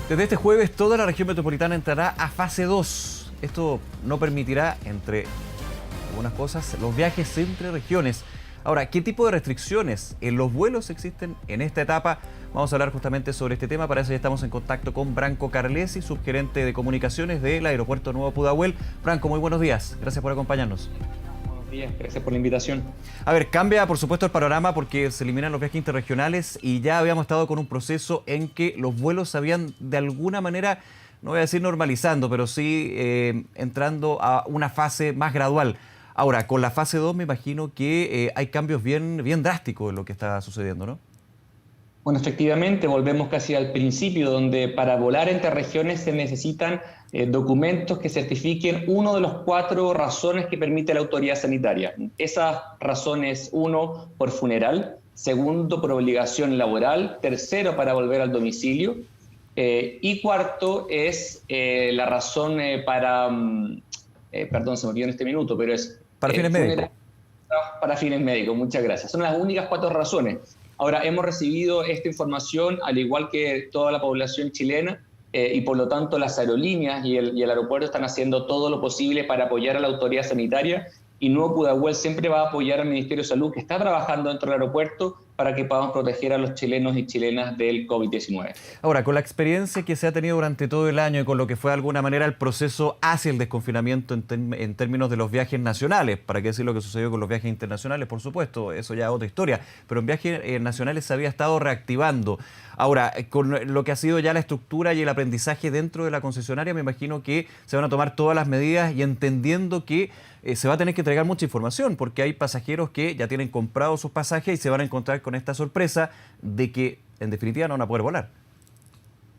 Desde este jueves, toda la región metropolitana entrará a fase 2. Esto no permitirá, entre algunas cosas, los viajes entre regiones. Ahora, ¿qué tipo de restricciones en los vuelos existen en esta etapa? Vamos a hablar justamente sobre este tema. Para eso ya estamos en contacto con Branco Carlesi, subgerente de comunicaciones del Aeropuerto Nuevo Pudahuel. Branco, muy buenos días. Gracias por acompañarnos. Buenos días, gracias por la invitación. A ver, cambia por supuesto el panorama porque se eliminan los viajes interregionales y ya habíamos estado con un proceso en que los vuelos se habían de alguna manera, no voy a decir normalizando, pero sí entrando a una fase más gradual. Ahora, con la fase 2 me imagino que hay cambios bien drásticos en lo que está sucediendo, ¿no? Bueno, efectivamente, volvemos casi al principio, donde para volar entre regiones se necesitan documentos que certifiquen uno de los 4 razones que permite la autoridad sanitaria. Esas razones, 1, por funeral; 2, por obligación laboral; 3, para volver al domicilio; y 4 es la razón perdón, se me olvidó en este minuto, pero es... Para fines médicos. Para fines médicos, muchas gracias. Son las únicas 4 razones. Ahora, hemos recibido esta información, al igual que toda la población chilena, y por lo tanto las aerolíneas y el aeropuerto están haciendo todo lo posible para apoyar a la autoridad sanitaria, y Nuevo Pudahuel siempre va a apoyar al Ministerio de Salud, que está trabajando dentro del aeropuerto para que podamos proteger a los chilenos y chilenas del COVID-19. Ahora, con la experiencia que se ha tenido durante todo el año y con lo que fue de alguna manera el proceso hacia el desconfinamiento en términos de los viajes nacionales, para qué decir lo que sucedió con los viajes internacionales, por supuesto, eso ya es otra historia, pero en viajes nacionales se había estado reactivando. Ahora, con lo que ha sido ya la estructura y el aprendizaje dentro de la concesionaria, me imagino que se van a tomar todas las medidas y entendiendo que se va a tener que entregar mucha información, porque hay pasajeros que ya tienen comprados sus pasajes y se van a encontrar con esta sorpresa de que en definitiva no van a poder volar.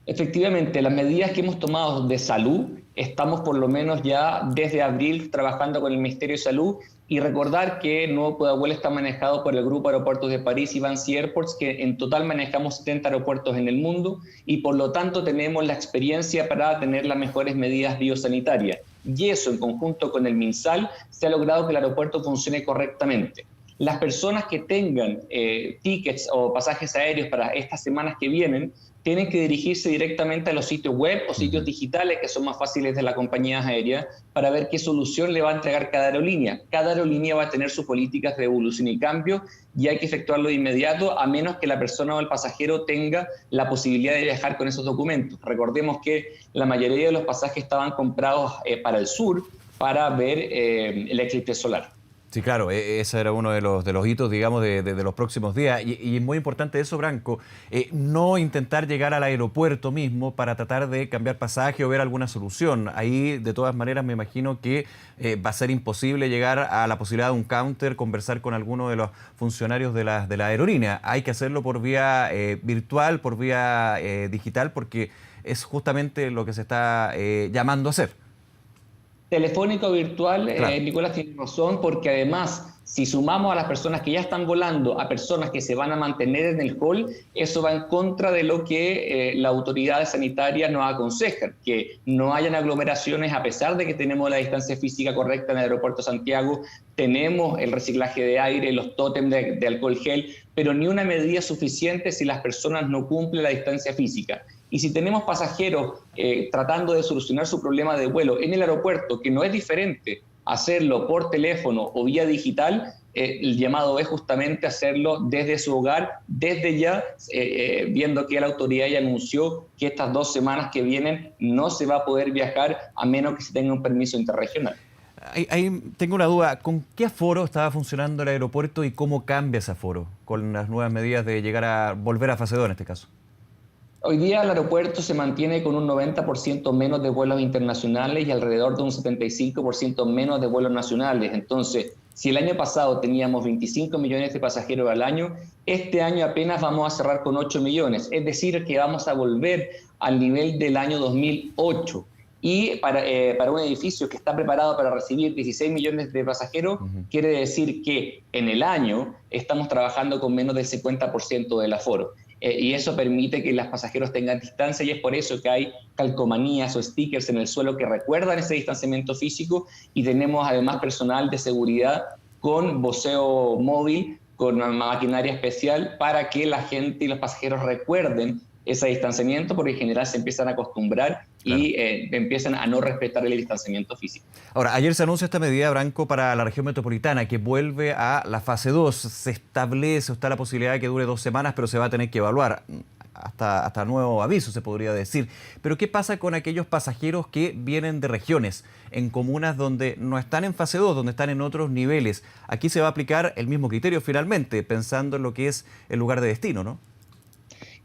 Efectivamente, las medidas que hemos tomado de salud, estamos por lo menos ya desde abril trabajando con el Ministerio de Salud, y recordar que Nuevo Pudahuel está manejado por el Grupo Aeropuertos de París y Vinci Airports, que en total manejamos 70 aeropuertos en el mundo, y por lo tanto tenemos la experiencia para tener las mejores medidas biosanitarias. Y eso, en conjunto con el MinSal, se ha logrado que el aeropuerto funcione correctamente. Las personas que tengan tickets o pasajes aéreos para estas semanas que vienen, tienen que dirigirse directamente a los sitios web o sitios digitales que son más fáciles de la compañía aérea para ver qué solución le va a entregar cada aerolínea. Cada aerolínea va a tener sus políticas de evolución y cambio, y hay que efectuarlo de inmediato, a menos que la persona o el pasajero tenga la posibilidad de viajar con esos documentos. Recordemos que la mayoría de los pasajes estaban comprados para el sur para ver el eclipse solar. Sí, claro, ese era uno de los hitos, digamos, de los próximos días. Y es muy importante eso, Branco, no intentar llegar al aeropuerto mismo para tratar de cambiar pasaje o ver alguna solución. Ahí, de todas maneras, me imagino que va a ser imposible llegar a la posibilidad de un counter, conversar con alguno de los funcionarios de la aerolínea. Hay que hacerlo por vía virtual, por vía digital, porque es justamente lo que se está llamando a hacer. Telefónico virtual, Claro. Nicolás tiene razón, porque además, si sumamos a las personas que ya están volando a personas que se van a mantener en el hall, eso va en contra de lo que las autoridades sanitarias nos aconsejan, que no hayan aglomeraciones a pesar de que tenemos la distancia física correcta en el aeropuerto de Santiago, tenemos el reciclaje de aire, los tótems de alcohol gel, pero ni una medida suficiente si las personas no cumplen la distancia física. Y si tenemos pasajeros tratando de solucionar su problema de vuelo en el aeropuerto, que no es diferente hacerlo por teléfono o vía digital, el llamado es justamente hacerlo desde su hogar, desde ya, viendo que la autoridad ya anunció que estas 2 semanas que vienen no se va a poder viajar a menos que se tenga un permiso interregional. Ahí tengo una duda, ¿con qué aforo estaba funcionando el aeropuerto y cómo cambia ese aforo con las nuevas medidas de volver a fase 2 en este caso? Hoy día el aeropuerto se mantiene con un 90% menos de vuelos internacionales y alrededor de un 75% menos de vuelos nacionales. Entonces, si el año pasado teníamos 25 millones de pasajeros al año, este año apenas vamos a cerrar con 8 millones. Es decir, que vamos a volver al nivel del año 2008. Y para un edificio que está preparado para recibir 16 millones de pasajeros, quiere decir que en el año estamos trabajando con menos del 50% del aforo. Y eso permite que los pasajeros tengan distancia, y es por eso que hay calcomanías o stickers en el suelo que recuerdan ese distanciamiento físico, y tenemos además personal de seguridad con voceo móvil, con una maquinaria especial para que la gente y los pasajeros recuerden ese distanciamiento, porque en general se empiezan a acostumbrar y empiezan a no respetar el distanciamiento físico. Ahora, ayer se anuncia esta medida, Branco, para la región metropolitana, que vuelve a la fase 2. Se establece, está la posibilidad de que dure 2 semanas, pero se va a tener que evaluar hasta nuevo aviso, se podría decir. Pero ¿qué pasa con aquellos pasajeros que vienen de regiones, en comunas donde no están en fase 2, donde están en otros niveles? Aquí se va a aplicar el mismo criterio finalmente, pensando en lo que es el lugar de destino, ¿no?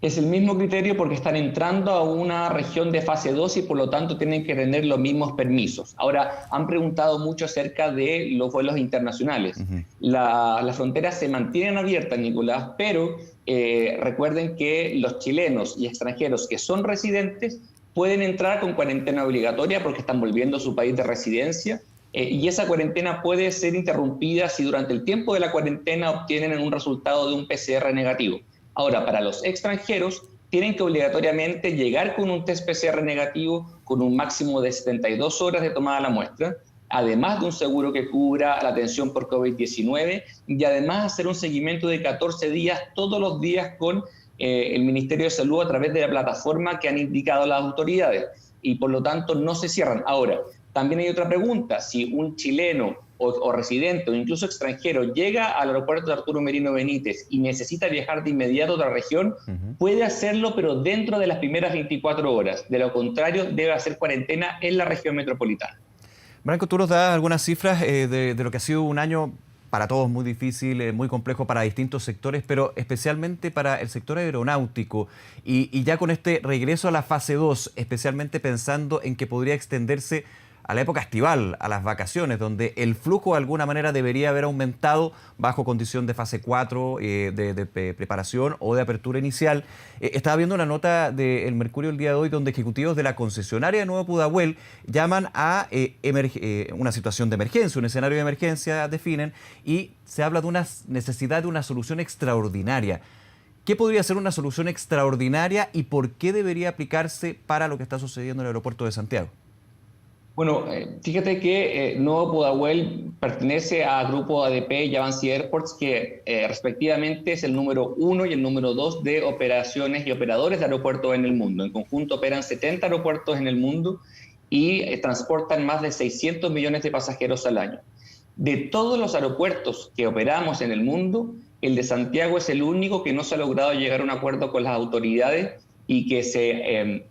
Es el mismo criterio porque están entrando a una región de fase 2 y por lo tanto tienen que tener los mismos permisos. Ahora, han preguntado mucho acerca de los vuelos internacionales. Las fronteras se mantienen abiertas, Nicolás, pero recuerden que los chilenos y extranjeros que son residentes pueden entrar con cuarentena obligatoria porque están volviendo a su país de residencia. Y esa cuarentena puede ser interrumpida si durante el tiempo de la cuarentena obtienen un resultado de un PCR negativo. Ahora, para los extranjeros, tienen que obligatoriamente llegar con un test PCR negativo con un máximo de 72 horas de tomada la muestra, además de un seguro que cubra la atención por COVID-19 y además hacer un seguimiento de 14 días todos los días con el Ministerio de Salud a través de la plataforma que han indicado las autoridades y por lo tanto no se cierran. Ahora, también hay otra pregunta, si un chileno o residente o incluso extranjero llega al aeropuerto de Arturo Merino Benítez y necesita viajar de inmediato a otra región, puede hacerlo, pero dentro de las primeras 24 horas. De lo contrario, debe hacer cuarentena en la región metropolitana. Branco, tú nos das algunas cifras de lo que ha sido un año para todos muy difícil, muy complejo para distintos sectores, pero especialmente para el sector aeronáutico. Y ya con este regreso a la fase 2, especialmente pensando en que podría extenderse a la época estival, a las vacaciones, donde el flujo de alguna manera debería haber aumentado bajo condición de fase 4, de preparación o de apertura inicial. Estaba viendo una nota del Mercurio el día de hoy donde ejecutivos de la concesionaria de Nuevo Pudahuel llaman a una situación de emergencia, un escenario de emergencia definen, y se habla de una necesidad de una solución extraordinaria. ¿Qué podría ser una solución extraordinaria y por qué debería aplicarse para lo que está sucediendo en el aeropuerto de Santiago? Bueno, fíjate que Nuevo Pudahuel pertenece al grupo ADP y Avanci Airports, que respectivamente es el número 1 y el número 2 de operaciones y operadores de aeropuertos en el mundo. En conjunto operan 70 aeropuertos en el mundo y transportan más de 600 millones de pasajeros al año. De todos los aeropuertos que operamos en el mundo, el de Santiago es el único que no se ha logrado llegar a un acuerdo con las autoridades y que se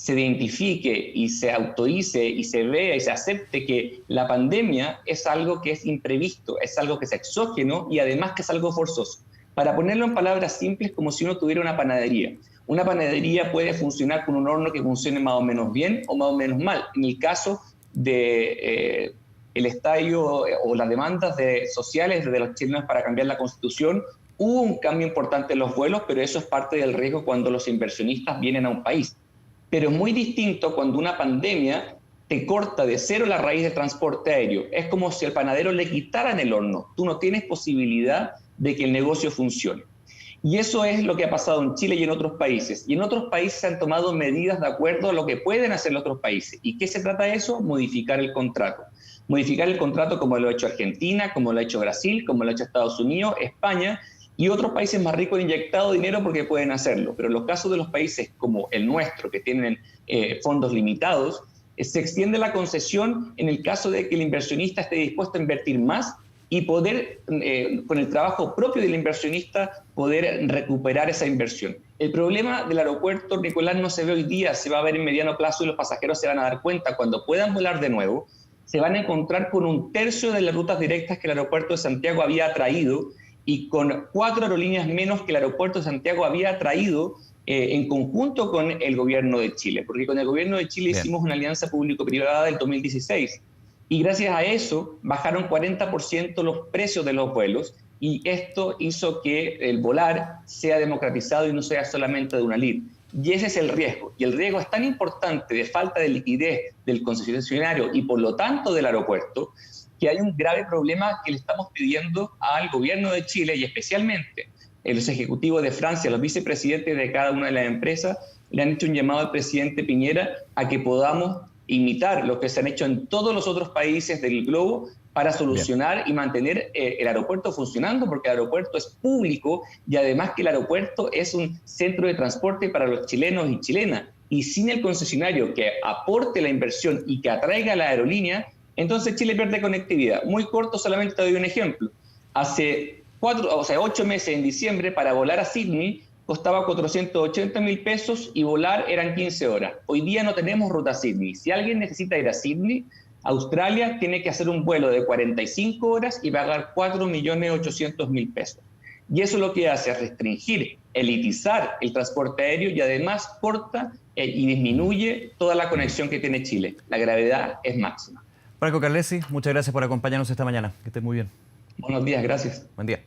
identifique y se autorice y se vea y se acepte que la pandemia es algo que es imprevisto, es algo que es exógeno y además que es algo forzoso. Para ponerlo en palabras simples, como si uno tuviera una panadería. Una panadería puede funcionar con un horno que funcione más o menos bien o más o menos mal. En el caso de el estadio o las demandas sociales de los chilenos para cambiar la Constitución, hubo un cambio importante en los vuelos, pero eso es parte del riesgo cuando los inversionistas vienen a un país. Pero es muy distinto cuando una pandemia te corta de cero la raíz del transporte aéreo. Es como si al panadero le quitaran el horno. Tú no tienes posibilidad de que el negocio funcione. Y eso es lo que ha pasado en Chile y en otros países. Y en otros países se han tomado medidas de acuerdo a lo que pueden hacer los otros países. ¿Y qué se trata de eso? Modificar el contrato. Modificar el contrato como lo ha hecho Argentina, como lo ha hecho Brasil, como lo ha hecho Estados Unidos, España, y otros países más ricos han inyectado dinero porque pueden hacerlo. Pero en los casos de los países como el nuestro, que tienen fondos limitados, se extiende la concesión en el caso de que el inversionista esté dispuesto a invertir más y poder, con el trabajo propio del inversionista, poder recuperar esa inversión. El problema del aeropuerto, Nicolás, no se ve hoy día, se va a ver en mediano plazo y los pasajeros se van a dar cuenta. Cuando puedan volar de nuevo, se van a encontrar con un tercio de las rutas directas que el aeropuerto de Santiago había atraído y con 4 aerolíneas menos que el aeropuerto de Santiago había traído en conjunto con el gobierno de Chile, porque con el gobierno de Chile hicimos una alianza público-privada del 2016 y gracias a eso bajaron 40% los precios de los vuelos y esto hizo que el volar sea democratizado y no sea solamente de una lid. Y ese es el riesgo. Y el riesgo es tan importante de falta de liquidez del concesionario y por lo tanto del aeropuerto, que hay un grave problema que le estamos pidiendo al gobierno de Chile y especialmente los ejecutivos de Francia, los vicepresidentes de cada una de las empresas, le han hecho un llamado al presidente Piñera a que podamos imitar lo que se han hecho en todos los otros países del globo para solucionar y mantener el aeropuerto funcionando, porque el aeropuerto es público y además que el aeropuerto es un centro de transporte para los chilenos y chilenas. Y sin el concesionario que aporte la inversión y que atraiga a la aerolínea, entonces Chile pierde conectividad. Muy corto, solamente te doy un ejemplo. Hace 8 meses, en diciembre, para volar a Sydney costaba 480.000 pesos y volar eran 15 horas. Hoy día no tenemos ruta a Sydney. Si alguien necesita ir a Sydney, Australia tiene que hacer un vuelo de 45 horas y pagar 4.800.000 pesos. Y eso lo que hace es restringir, elitizar el transporte aéreo y además corta y disminuye toda la conexión que tiene Chile. La gravedad es máxima. Franco Carlesi, muchas gracias por acompañarnos esta mañana. Que estés muy bien. Buenos días, gracias. Buen día.